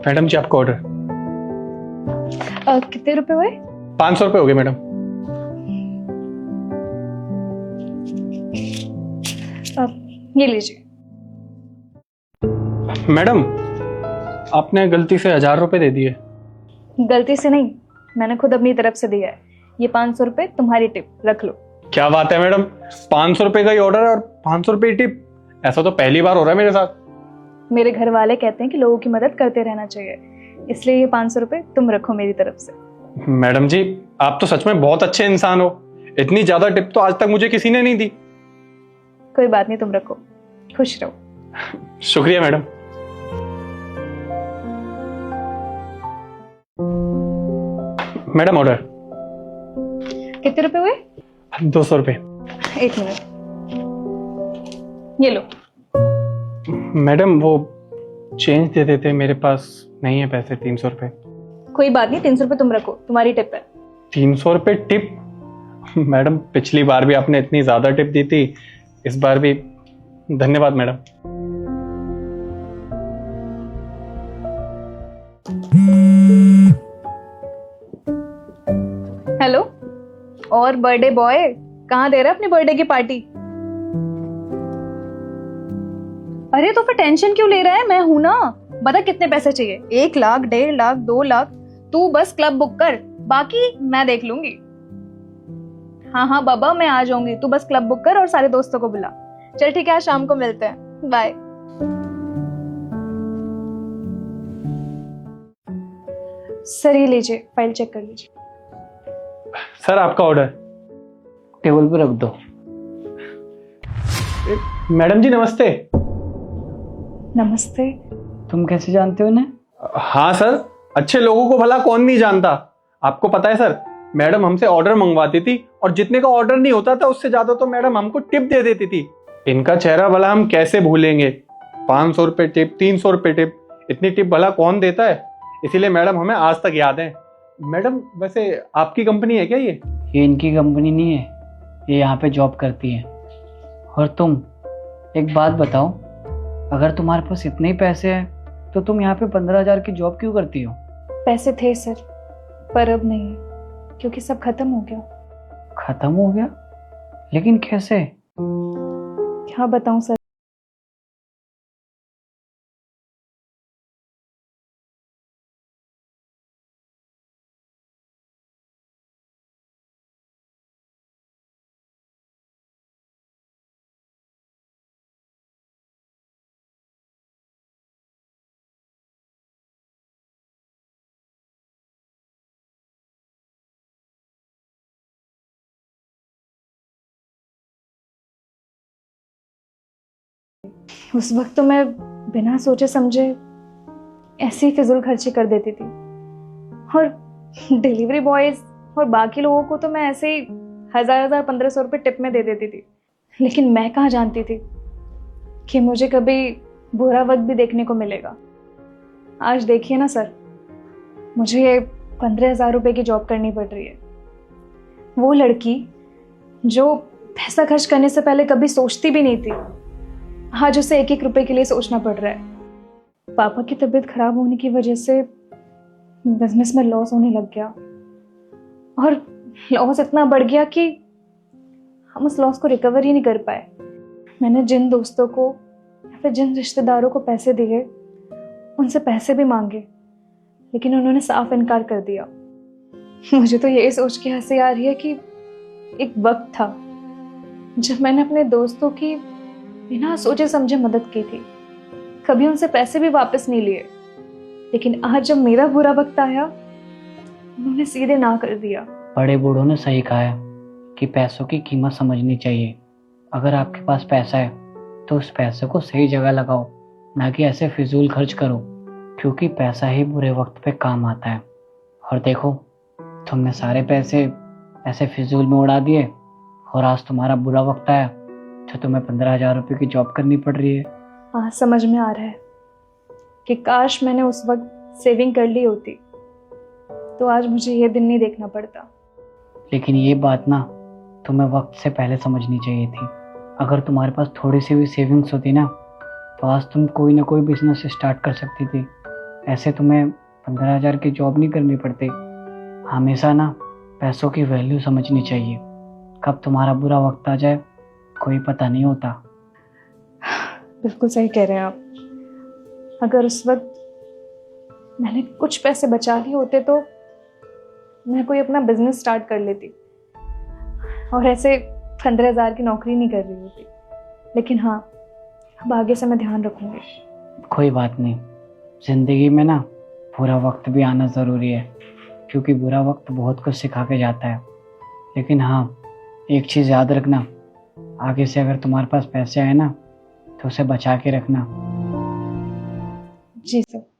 Madam जी आपका order. कितने रुपए हुए? 500 रुपये हो गए मैडम। ये लीजिए। मैडम आपने गलती से 1000 रुपये दे दिए। गलती से नहीं, मैंने खुद अपनी तरफ से दिया है। ये 500 रुपए तुम्हारी टिप, रख लो। क्या बात है मैडम, 500 रुपये का ही ऑर्डर है और 500 रुपये टिप? ऐसा तो पहली बार हो रहा है मेरे साथ। मेरे घर वाले कहते हैं कि लोगों की मदद करते रहना चाहिए, इसलिए ये 500 रुपए तुम रखो मेरी तरफ से। मैडम जी आप तो सच में बहुत अच्छे इंसान हो, इतनी ज्यादा टिप तो आज तक मुझे किसी ने नहीं दी। कोई बात नहीं, तुम रखो, खुश रहो। शुक्रिया मैडम। Madam order. कितने रुपए हुए? 200 रुपये। एक मिनट, ये लो। मैडम वो चेंज दे देते, मेरे पास नहीं है पैसे। 300 रुपये। कोई बात नहीं, 300 रुपए तुम रखो, तुम्हारी टिप है। 300 रुपये टिप? मैडम पिछली बार भी आपने इतनी ज्यादा टिप दी थी, इस बार भी धन्यवाद मैडम। हेलो, और बर्थडे बॉय कहाँ दे रहा है अपनी बर्थडे की पार्टी? अरे तो फिर टेंशन क्यों ले रहा है, मैं हूं ना। बता कितने पैसे चाहिए? 1 लाख, 1.5 लाख, 2 लाख? तू बस क्लब बुक कर, बाकी मैं देख लूंगी। हाँ हाँ बाबा, मैं आ जाऊंगी, तू बस क्लब बुक कर और सारे दोस्तों को बुला। चल ठीक है, आज शाम को मिलते हैं, बाय। सर ये लीजिए, फाइल चेक कर लीजिए। सर आपका ऑर्डर। टेबल पे रख दो। मैडम जी नमस्ते। नमस्ते। तुम कैसे जानते हो इन्हें? हाँ सर, अच्छे लोगों को भला कौन नहीं जानता। आपको पता है सर, मैडम हमसे ऑर्डर मंगवाती थी और जितने का ऑर्डर नहीं होता था उससे ज्यादा तो मैडम हमको टिप दे देती थी। इनका चेहरा भला हम कैसे भूलेंगे। 500 रुपये टिप, 300 रुपये टिप, इतनी टिप भला कौन देता है। इसीलिए मैडम हमें आज तक याद है। मैडम वैसे आपकी कंपनी है क्या ये? ये इनकी कंपनी नहीं है, ये यहाँ पे जॉब करती है। और तुम एक बात बताओ, अगर तुम्हारे पास इतने ही पैसे हैं तो तुम यहाँ पे 15,000 की जॉब क्यों करती हो? पैसे थे सर, पर अब नहीं है, क्योंकि सब खत्म हो गया। खत्म हो गया? लेकिन कैसे? क्या बताऊं सर। उस वक्त तो मैं बिना सोचे समझे ऐसे ही फिजूल खर्ची कर देती थी, और डिलीवरी बॉयज और बाकी लोगों को तो मैं ऐसे ही 1000 1500 रुपये टिप में दे देती थी। लेकिन मैं कहाँ जानती थी कि मुझे कभी बुरा वक्त भी देखने को मिलेगा। आज देखिए ना सर, मुझे ये 15,000 रुपये की जॉब करनी पड़ रही है। वो लड़की जो पैसा खर्च करने से पहले कभी सोचती भी नहीं थी, आज उसे 1-1 रुपए के लिए सोचना पड़ रहा है। पापा की तबीयत खराब होने की वजह से बिजनेस में लॉस होने लग गया, और लॉस इतना बढ़ गया कि हम उस लॉस को रिकवर ही नहीं कर पाए। मैंने जिन दोस्तों को या फिर जिन रिश्तेदारों को पैसे दिए, उनसे पैसे भी मांगे, लेकिन उन्होंने साफ इनकार कर दिया। मुझे तो यही सोच के हंसी आ रही है कि एक वक्त था जब मैंने अपने दोस्तों की बिना सोचे समझे मदद की थी, कभी उनसे पैसे भी वापस नहीं लिए। लेकिन आज जब मेरा बुरा वक्त आया, उन्होंने सीधे ना कर दिया। बड़े बूढ़ों ने सही कहा है कि पैसों की कीमत समझनी चाहिए। अगर आपके पास पैसा है तो उस पैसे को सही जगह लगाओ, ना कि ऐसे फिजूल खर्च करो, क्योंकि पैसा ही बुरे वक्त पे काम आता है। और देखो, तुमने सारे पैसे ऐसे फिजूल में उड़ा दिए और आज तुम्हारा बुरा वक्त आया तो तुम्हें 15,000 रुपये की जॉब करनी पड़ रही है। आज समझ में आ रहा है कि काश मैंने उस वक्त सेविंग कर ली होती तो आज मुझे ये दिन नहीं देखना पड़ता। लेकिन ये बात ना तुम्हें वक्त से पहले समझनी चाहिए थी। अगर तुम्हारे पास थोड़ी सी भी सेविंग्स होती ना, तो आज तुम कोई ना कोई बिजनेस स्टार्ट कर सकती थी। ऐसे तुम्हें 15,000 की जॉब नहीं करनी पड़ती। हमेशा ना पैसों की वैल्यू समझनी चाहिए। कब तुम्हारा बुरा वक्त आ जाए कोई पता नहीं होता। बिल्कुल सही कह रहे हैं आप। अगर उस वक्त मैंने कुछ पैसे बचा लिए होते तो मैं कोई अपना बिजनेस स्टार्ट कर लेती और ऐसे 15,000 की नौकरी नहीं कर रही होती। लेकिन हाँ, अब आगे से मैं ध्यान रखूंगी। कोई बात नहीं, जिंदगी में ना बुरा वक्त भी आना ज़रूरी है, क्योंकि बुरा वक्त बहुत कुछ सिखा के जाता है। लेकिन हाँ, एक चीज़ याद रखना, आगे से अगर तुम्हारे पास पैसे आए ना तो उसे बचा के रखना। जी सर।